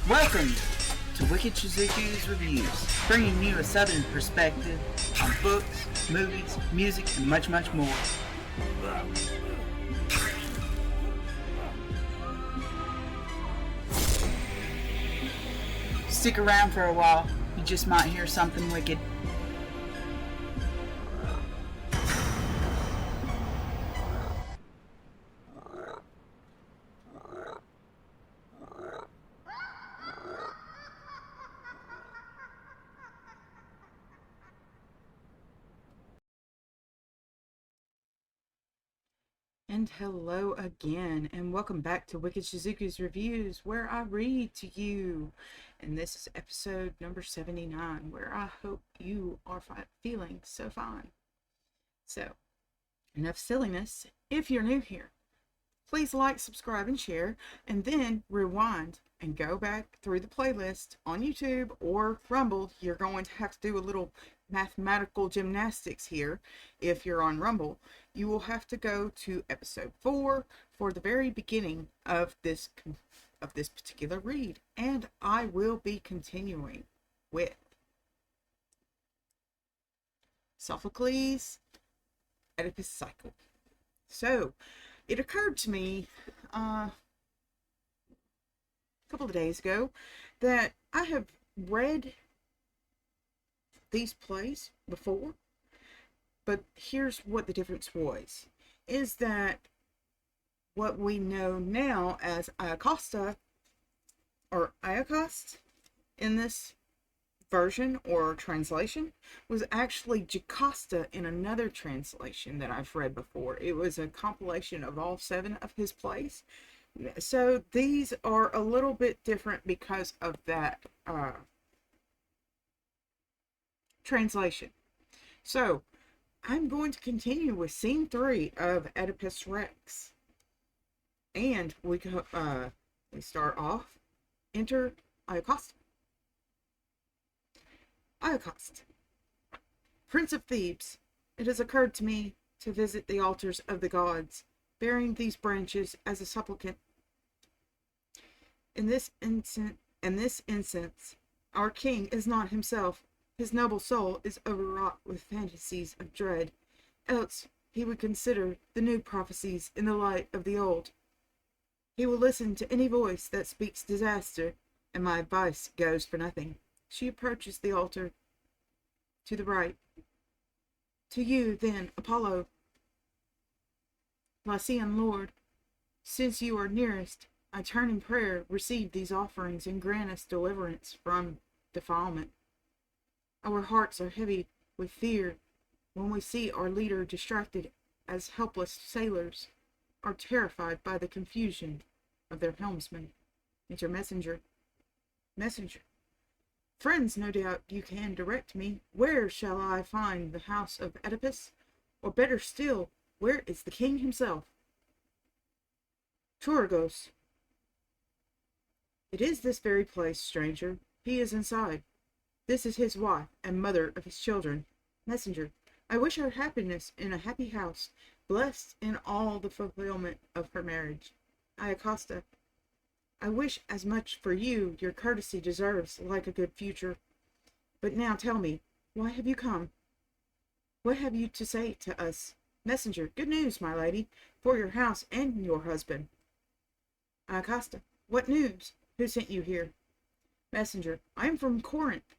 Welcome to Wicked Shizuku's Reviews, bringing you a southern perspective on books, movies, music, and much, much more. Stick around for a while, you just might hear something wicked. And hello again, and welcome back to Wicked Shizuku's Reviews, where I read to you. And this is episode number 79, where I hope you are feeling so fine. So, enough silliness. If you're new here, please like, subscribe, and share, and then rewind and go back through the playlist on YouTube or Rumble. You're going to have to do a little mathematical gymnastics here. If you're on Rumble, you will have to go to episode 4 for the very beginning of this particular read, and I will be continuing with Sophocles' Oedipus cycle. So it occurred to me a couple of days ago that I have read these plays before, but here's what the difference was, is that what we know now as Iacosta, or Iacost, in this version or translation, was actually Jocasta in another translation that I've read before. It was a compilation of all 7 of his plays. So these are a little bit different because of that translation. So I'm going to continue with scene 3 of Oedipus Rex, and we start off. Enter Iacosta. Iacosta, Prince of Thebes, it has occurred to me to visit the altars of the gods, bearing these branches as a supplicant. In this instance, our king is not himself. His noble soul is overwrought with fantasies of dread, else he would consider the new prophecies in the light of the old. He will listen to any voice that speaks disaster, and my advice goes for nothing. She approaches the altar to the right. To you, then, Apollo, Lycian Lord, since you are nearest, I turn in prayer, receive these offerings, and grant us deliverance from defilement. Our hearts are heavy with fear when we see our leader distracted, as helpless sailors are terrified by the confusion of their helmsman. Enter messenger. Messenger. Friends, no doubt you can direct me. Where shall I find the house of Oedipus? Or better still, where is the king himself? Choragos. It is this very place, stranger. He is inside. This is his wife and mother of his children. Messenger. I wish her happiness in a happy house, blessed in all the fulfillment of her marriage. Iacosta. I wish as much for you. Your courtesy deserves like a good future. But now tell me, why have you come? What have you to say to us? Messenger. Good news, my lady, for your house and your husband. Iacosta. What news? Who sent you here? Messenger. I am from Corinth.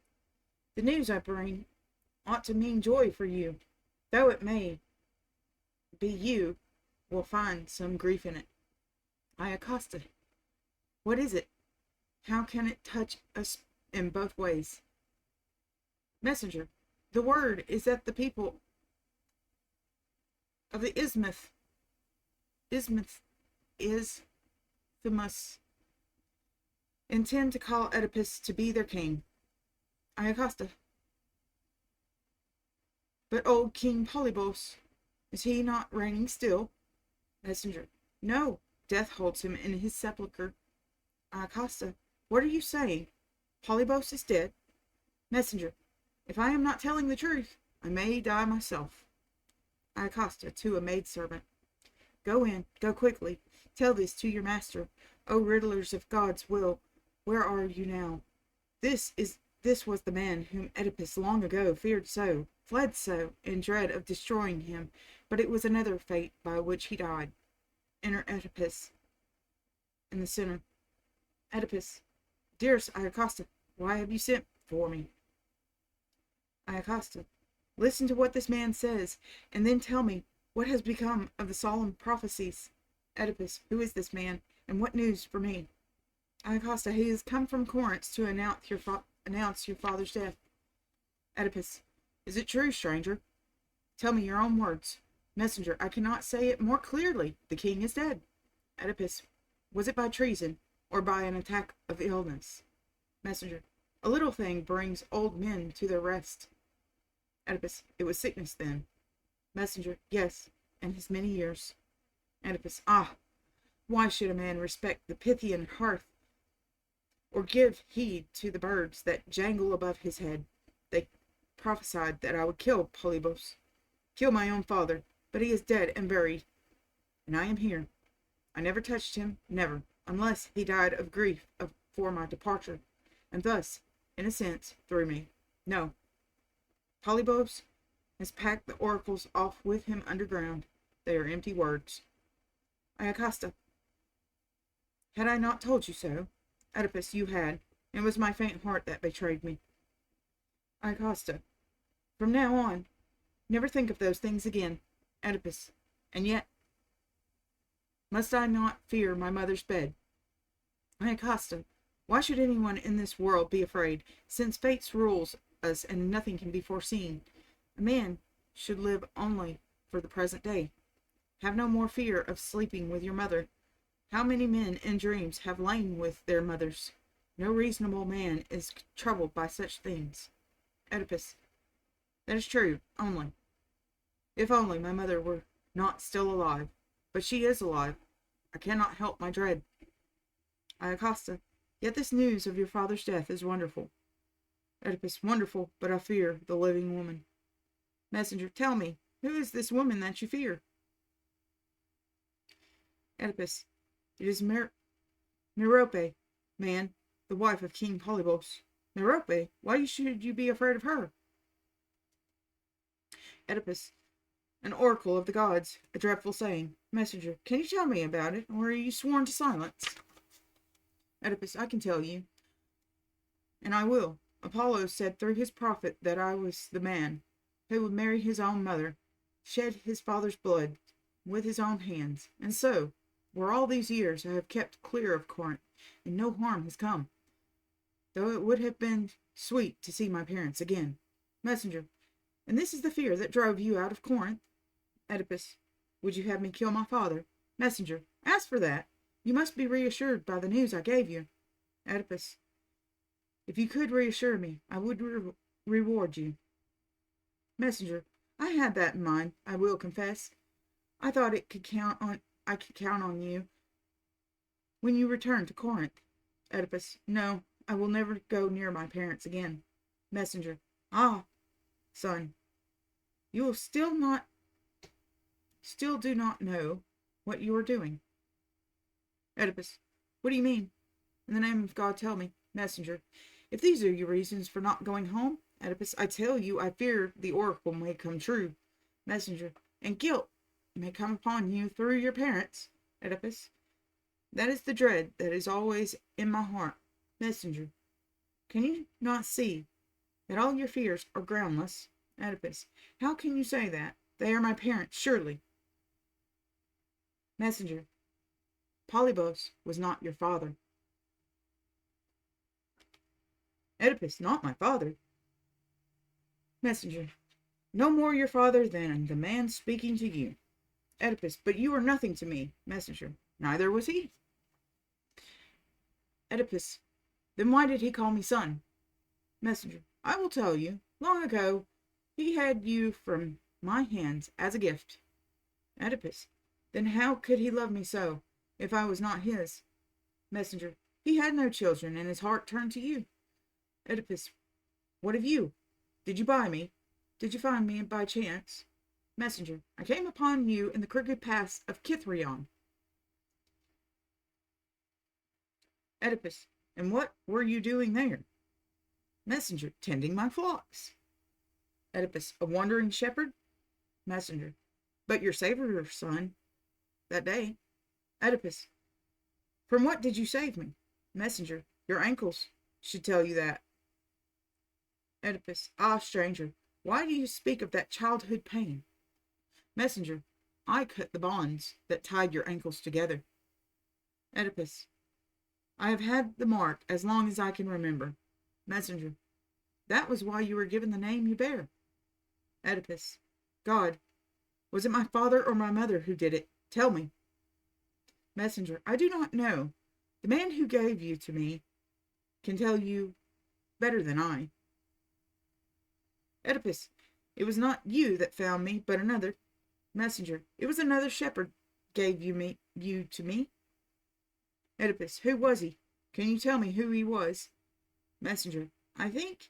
The news I bring ought to mean joy for you, though it may be you will find some grief in it. Iacosta. What is it? How can it touch us in both ways? Messenger. The word is that the people of the Isthmus intend to call Oedipus to be their king. Iacosta. But old King Polybos, is he not reigning still? Messenger. No, death holds him in his sepulchre. Iacosta. What are you saying? Polybos is dead? Messenger. If I am not telling the truth, I may die myself. Iacosta to a maidservant. Go in, go quickly. Tell this to your master, O riddlers of God's will. where are you now? This was the man whom Oedipus long ago feared so, fled so, in dread of destroying him, but it was another fate by which he died. Enter Oedipus in the center. Oedipus, dearest Iacosta, why have you sent for me? Iacosta, listen to what this man says, and then tell me what has become of the solemn prophecies. Oedipus, who is this man, and what news for me? Iacosta, he has come from Corinth to announce your father's death. Oedipus, is it true, stranger? Tell me your own words. Messenger, I cannot say it more clearly. The king is dead. Oedipus, was it by treason, or by an attack of illness? Messenger, a little thing brings old men to their rest. Oedipus, it was sickness then. Messenger, yes, and his many years. Oedipus, ah, why should a man respect the Pythian hearth, or give heed to the birds that jangle above his head? They prophesied that I would kill Polybos, kill my own father, but he is dead and buried, and I am here. I never touched him, never, unless he died of grief for my departure, and thus, in a sense, through me. No, Polybos has packed the oracles off with him underground. They are empty words. Iacosta, had I not told you so? Oedipus, you had. It was my faint heart that betrayed me. Iacosta, from now on, never think of those things again. Oedipus, and yet, must I not fear my mother's bed? Iacosta, why should anyone in this world be afraid, since fate rules us and nothing can be foreseen? A man should live only for the present day. Have no more fear of sleeping with your mother. How many men in dreams have lain with their mothers? No reasonable man is troubled by such things. Oedipus, that is true, only. If only my mother were not still alive. But she is alive. I cannot help my dread. Iacosta, yet this news of your father's death is wonderful. Oedipus, wonderful, but I fear the living woman. Messenger, tell me, who is this woman that you fear? Oedipus, it is Merope, man, the wife of King Polybos. Merope, why should you be afraid of her? Oedipus, an oracle of the gods, a dreadful saying. Messenger, can you tell me about it, or are you sworn to silence? Oedipus, I can tell you, and I will. Apollo said through his prophet that I was the man who would marry his own mother, shed his father's blood with his own hands, and so, for all these years, I have kept clear of Corinth, and no harm has come, though it would have been sweet to see my parents again. Messenger, and this is the fear that drove you out of Corinth? Oedipus, would you have me kill my father? Messenger, as for that, you must be reassured by the news I gave you. Oedipus, if you could reassure me, I would reward you. Messenger, I had that in mind, I will confess. I thought I could count on you when you return to Corinth. Oedipus, no, I will never go near my parents again. Messenger, ah, son, you will still do not know what you are doing. Oedipus, what do you mean? In the name of God, tell me. Messenger, if these are your reasons for not going home, Oedipus, I tell you, I fear the oracle may come true. Messenger, and guilt may come upon you through your parents. Oedipus, that is the dread that is always in my heart. Messenger, can you not see that all your fears are groundless? Oedipus, how can you say that? They are my parents, surely. Messenger, Polybos was not your father. Oedipus, not my father. Messenger, no more your father than the man speaking to you. Oedipus, but you are nothing to me. Messenger, neither was he. Oedipus, then why did he call me son? Messenger, I will tell you. Long ago, he had you from my hands as a gift. Oedipus, then how could he love me so, if I was not his? Messenger, he had no children, and his heart turned to you. Oedipus, what of you? Did you buy me? Did you find me by chance? Messenger, I came upon you in the crooked pass of Kithrion. Oedipus, And what were you doing there? Messenger, tending my flocks. Oedipus, a wandering shepherd? Messenger, but your Savior, son, that day. Oedipus, from what did you save me? Messenger, your ankles should tell you that. Oedipus, ah, stranger, why do you speak of that childhood pain? Messenger, I cut the bonds that tied your ankles together. Oedipus, I have had the mark as long as I can remember. Messenger, that was why you were given the name you bear. Oedipus, God, was it my father or my mother who did it? Tell me. Messenger, I do not know. The man who gave you to me can tell you better than I. Oedipus, it was not you that found me, but another. Messenger, it was another shepherd gave you to me. Oedipus, who was he? Can you tell me who he was? Messenger, I think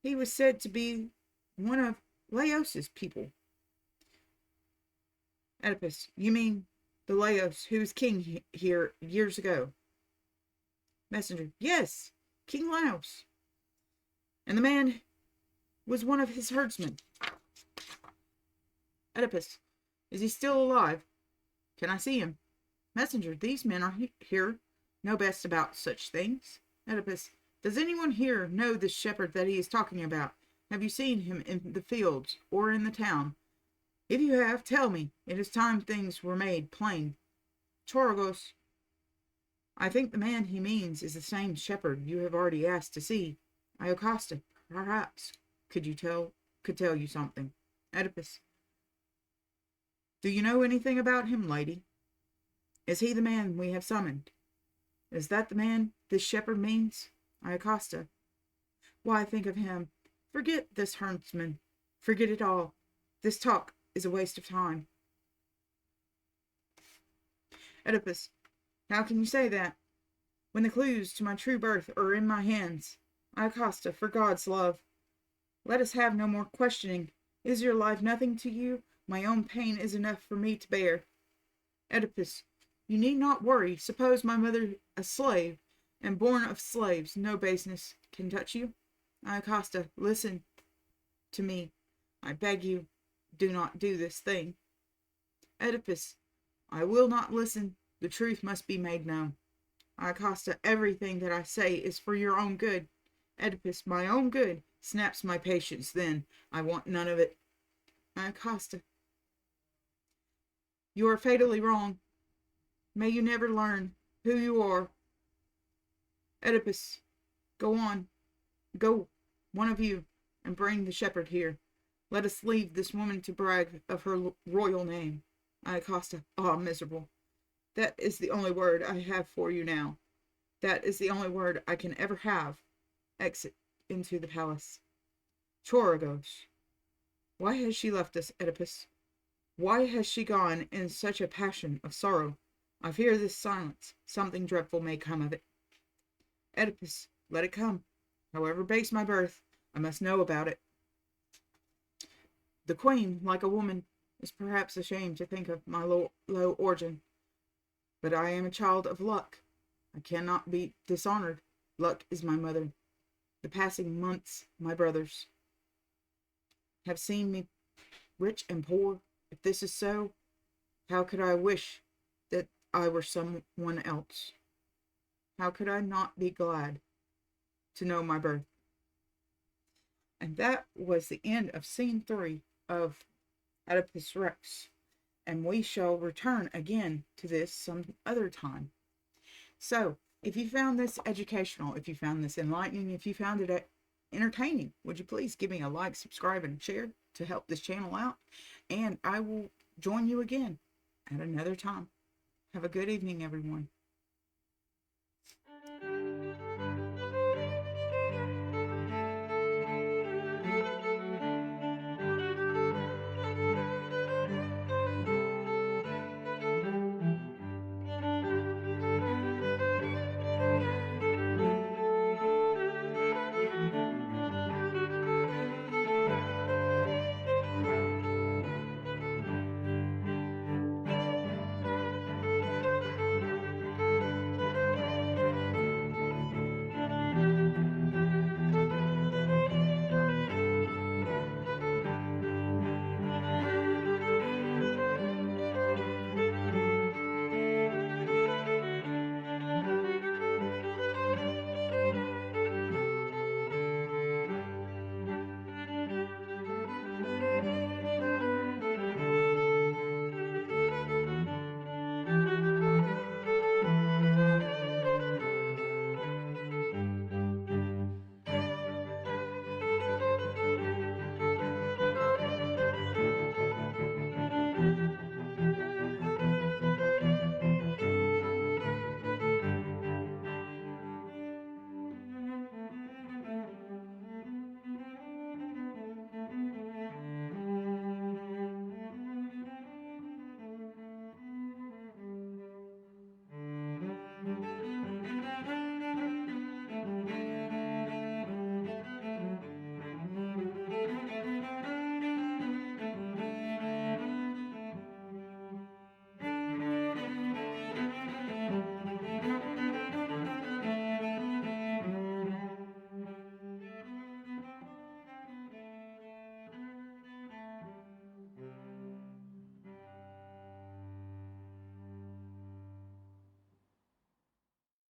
he was said to be one of Laos's people. Oedipus, you mean the Laos who was king here years ago? Messenger, yes, King Laos. And the man was one of his herdsmen. Oedipus, is he still alive? Can I see him? Messenger, these men are here, know best about such things. Oedipus, does anyone here know this shepherd that he is talking about? Have you seen him in the fields or in the town? If you have, tell me. It is time things were made plain. Chorogos, I think the man he means is the same shepherd you have already asked to see. Iocosta, perhaps, could tell you something. Oedipus, do you know anything about him, lady? Is he the man we have summoned? Is that the man this shepherd means? Iocosta, why think of him? Forget this herdsman. Forget it all. This talk is a waste of time. Oedipus, how can you say that, when the clues to my true birth are in my hands? Iocosta, for God's love, let us have no more questioning. Is your life nothing to you? My own pain is enough for me to bear. Oedipus, you need not worry. Suppose my mother a slave, and born of slaves, no baseness can touch you. Iocosta, listen to me. I beg you, do not do this thing. Oedipus, I will not listen. The truth must be made known. Iocosta, everything that I say is for your own good. Oedipus, my own good. Snaps my patience then. I want none of it. Iocosta, you are fatally wrong. May you never learn who you are. Oedipus, go on. Go, one of you, and bring the shepherd here. Let us leave this woman to brag of her royal name. Iocosta, ah, miserable. That is the only word I have for you now. That is the only word I can ever have. Exit into the palace. Chorogos, why has she left us, Oedipus? Why has she gone in such a passion of sorrow? I fear this silence. Something dreadful may come of it. Oedipus, let it come. However base my birth, I must know about it. The queen, like a woman, is perhaps ashamed to think of my low origin. But I am a child of luck. I cannot be dishonored. Luck is my mother. The passing months, my brothers, have seen me rich and poor. If this is so, how could I wish that I were someone else? How could I not be glad to know my birth? And that was the end of scene 3 of Oedipus Rex. And we shall return again to this some other time. So, if you found this educational, if you found this enlightening, if you found it entertaining, would you please give me a like, subscribe, and share to help this channel out? And I will join you again at another time. Have a good evening, everyone.